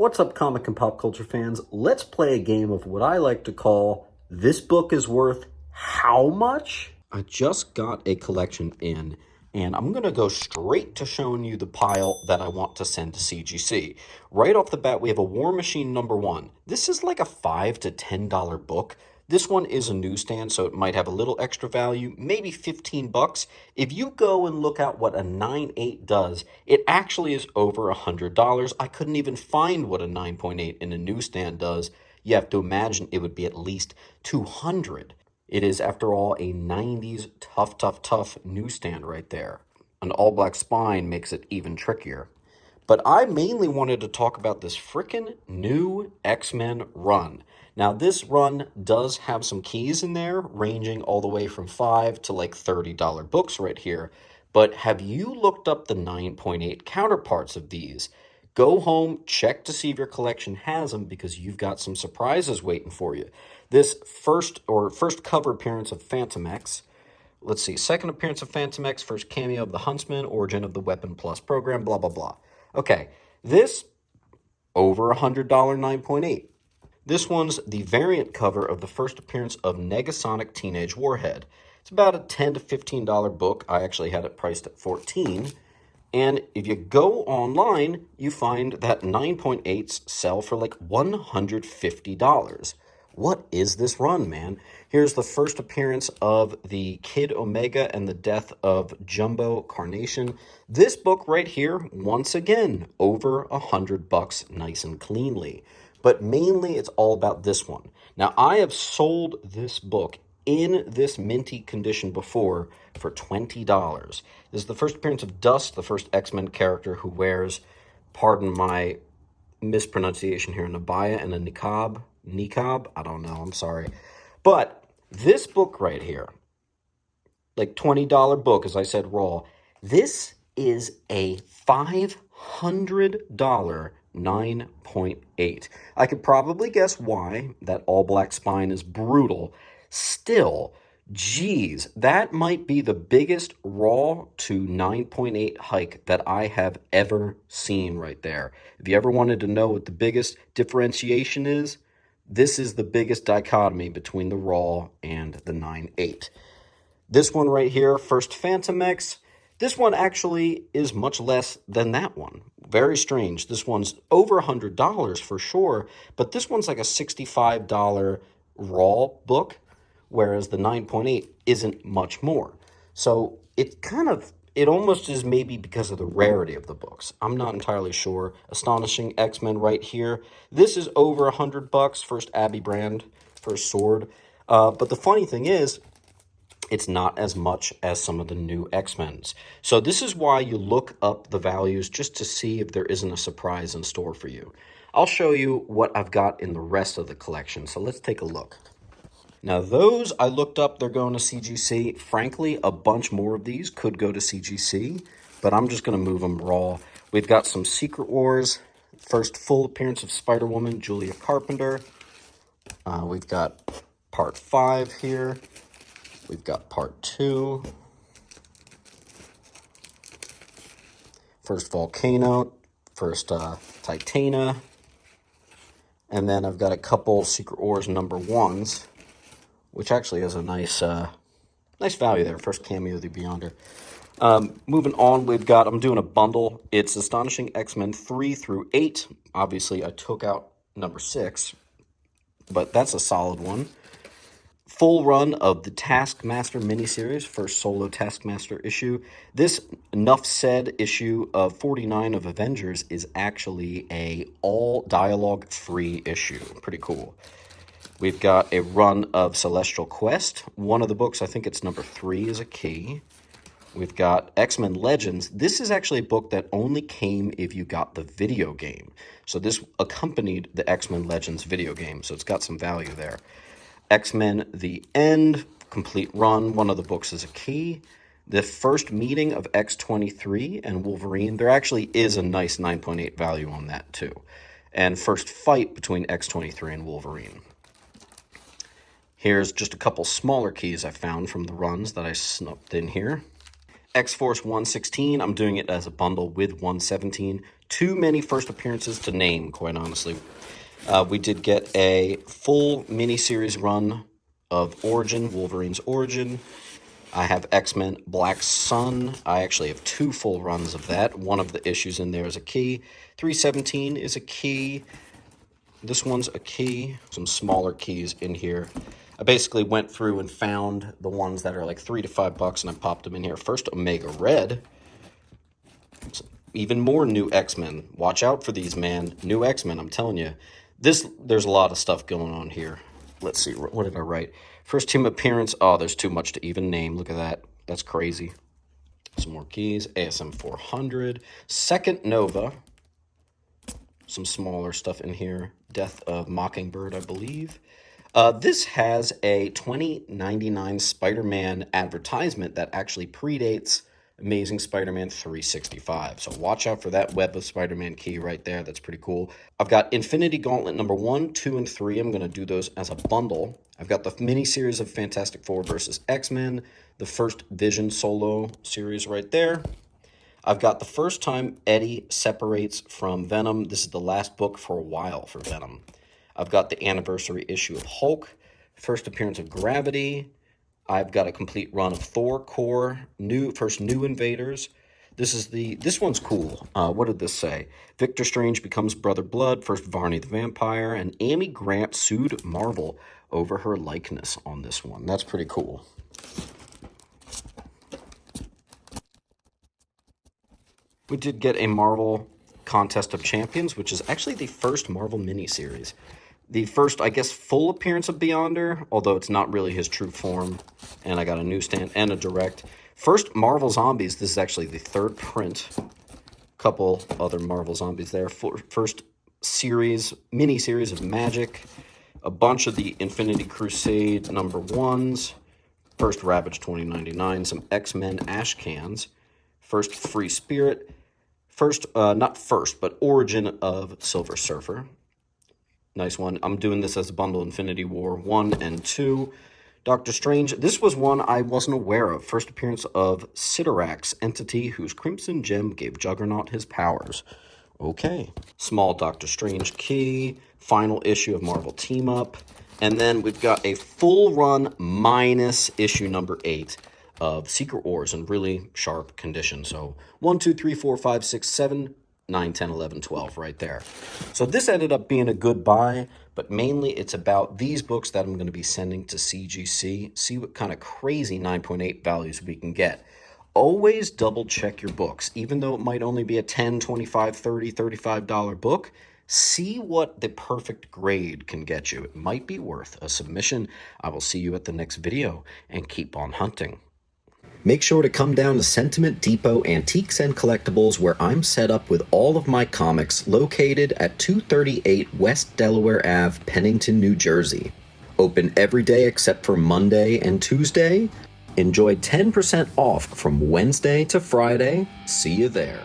What's up, comic and pop culture fans? Let's play a game of what I like to call This Book is Worth How Much? I just got a collection in, and I'm going to go straight to showing you the pile that I want to send to CGC. Right off the bat, we have a War Machine #1. This is like a $5 to $10 book. This one is a newsstand, so it might have a little extra value, maybe 15 bucks. If you go and look at what a 9.8 does, it actually is over $100. I couldn't even find what a 9.8 in a newsstand does. You have to imagine it would be at least 200. It is, after all, a 90s tough newsstand right there. An all-black spine makes it even trickier. But I mainly wanted to talk about this frickin' new X-Men run. Now, this run does have some keys in there, ranging all the way from $5 to like $30 books right here. But have you looked up the 9.8 counterparts of these? Go home, check to see if your collection has them, because you've got some surprises waiting for you. This first cover appearance of Phantom X. Let's see, second appearance of Phantom X, first cameo of the Huntsman, origin of the Weapon Plus program, blah, blah, blah. Okay, this, over $100 9.8. This one's the variant cover of the first appearance of Negasonic Teenage Warhead. It's about a $10 to $15 book. I actually had it priced at $14. And if you go online, you find that 9.8s sell for like $150. What is this run, man? Here's the first appearance of the Kid Omega and the death of Jumbo Carnation. This book right here, once again, over $100 nice and cleanly. But mainly it's all about this one. Now, I have sold this book in this minty condition before for $20. This is the first appearance of Dust, the first X-Men character who wears, pardon my mispronunciation here, an abaya and a niqab. I don't know, I'm sorry. But this book right here, like $20 book, as I said, raw, this is a $500 9.8. I could probably guess why. That all-black spine is brutal. Still, geez, that might be the biggest raw to 9.8 hike that I have ever seen right there. If you ever wanted to know what the biggest differentiation is, this is the biggest dichotomy between the raw and the 9.8. This one right here, first Phantom X, this one actually is much less than that one. Very strange. This one's over $100 for sure, but this one's like a $65 raw book, whereas the 9.8 isn't much more. So it almost is maybe because of the rarity of the books. I'm not entirely sure. Astonishing X-Men right here. This is over $100. First Abby brand, first sword. But the funny thing is, it's not as much as some of the new X-Men's. So this is why you look up the values, just to see if there isn't a surprise in store for you. I'll show you what I've got in the rest of the collection. So let's take a look. Now, those I looked up, they're going to CGC. Frankly, a bunch more of these could go to CGC, but I'm just going to move them raw. We've got some Secret Wars, first full appearance of Spider-Woman, Julia Carpenter. We've got Part 5 here. We've got Part 2. First Volcano, first Titania. And then I've got a couple Secret Wars #1s, which actually has a nice value there. First cameo of the Beyonder. Moving on, I'm doing a bundle. It's Astonishing X-Men 3 through 8. Obviously, I took out #6, but that's a solid one. Full run of the Taskmaster miniseries, first solo Taskmaster issue. This Enough Said issue of 49 of Avengers is actually a all dialogue free issue. Pretty cool. We've got a run of Celestial Quest. One of the books, I think it's #3, is a key. We've got X-Men Legends. This is actually a book that only came if you got the video game. So this accompanied the X-Men Legends video game, so it's got some value there. X-Men The End, complete run. One of the books is a key. The first meeting of X-23 and Wolverine. There actually is a nice 9.8 value on that too. And first fight between X-23 and Wolverine. Here's just a couple smaller keys I found from the runs that I snuck in here. X-Force 116, I'm doing it as a bundle with 117. too many first appearances to name, quite honestly. We did get a full miniseries run of Origin, Wolverine's Origin. I have X-Men Black Sun. I actually have 2 full runs of that. One of the issues in there is a key. 317 is a key. This one's a key. Some smaller keys in here. I basically went through and found the ones that are like $3 to $5 and I popped them in here. First, Omega Red. Even more new X-Men. Watch out for these, man. New X-Men, I'm telling you. There's a lot of stuff going on here. Let's see, what did I write? First team appearance. Oh, there's too much to even name. Look at that. That's crazy. Some more keys. ASM 400. Second Nova. Some smaller stuff in here. Death of Mockingbird, I believe. This has a 2099 Spider-Man advertisement that actually predates Amazing Spider-Man 365. So watch out for that Web of Spider-Man key right there. That's pretty cool. I've got Infinity Gauntlet number 1, 2, and 3. I'm going to do those as a bundle. I've got the miniseries of Fantastic Four versus X-Men, the first Vision solo series right there. I've got the first time Eddie separates from Venom. This is the last book for a while for Venom. I've got the anniversary issue of Hulk, first appearance of Gravity. I've got a complete run of Thor Core, first New Invaders. This one's cool. What did this say? Victor Strange becomes Brother Blood, first Varney the Vampire, and Amy Grant sued Marvel over her likeness on this one. That's pretty cool. We did get a Marvel Contest of Champions, which is actually the first Marvel miniseries. The first, I guess, full appearance of Beyonder, although it's not really his true form. And I got a newsstand and a direct. First Marvel Zombies. This is actually the 3rd print. Couple other Marvel Zombies there. First mini-series of Magic. A bunch of the Infinity Crusade number 1s. First Ravage 2099. Some X-Men Ash Cans. First Free Spirit. Not first, but Origin of Silver Surfer. Nice one. I'm doing this as a bundle, Infinity War 1 and 2. Doctor Strange. This was one I wasn't aware of. First appearance of Siderax, entity whose crimson gem gave Juggernaut his powers. Okay. Small Doctor Strange key. Final issue of Marvel Team Up. And then we've got a full run minus issue number 8 of Secret Wars in really sharp condition. So 1, 2, 3, 4, 5, 6, 7... 9, 10, 11, 12 right there. So this ended up being a good buy, but mainly it's about these books that I'm going to be sending to CGC. See what kind of crazy 9.8 values we can get. Always double check your books. Even though it might only be a $10, $25, $30, $35 book, see what the perfect grade can get you. It might be worth a submission. I will see you at the next video, and keep on hunting. Make sure to come down to Sentiment Depot Antiques and Collectibles, where I'm set up with all of my comics, located at 238 West Delaware Ave, Pennington, New Jersey. Open every day except for Monday and Tuesday. Enjoy 10% off from Wednesday to Friday. See you there.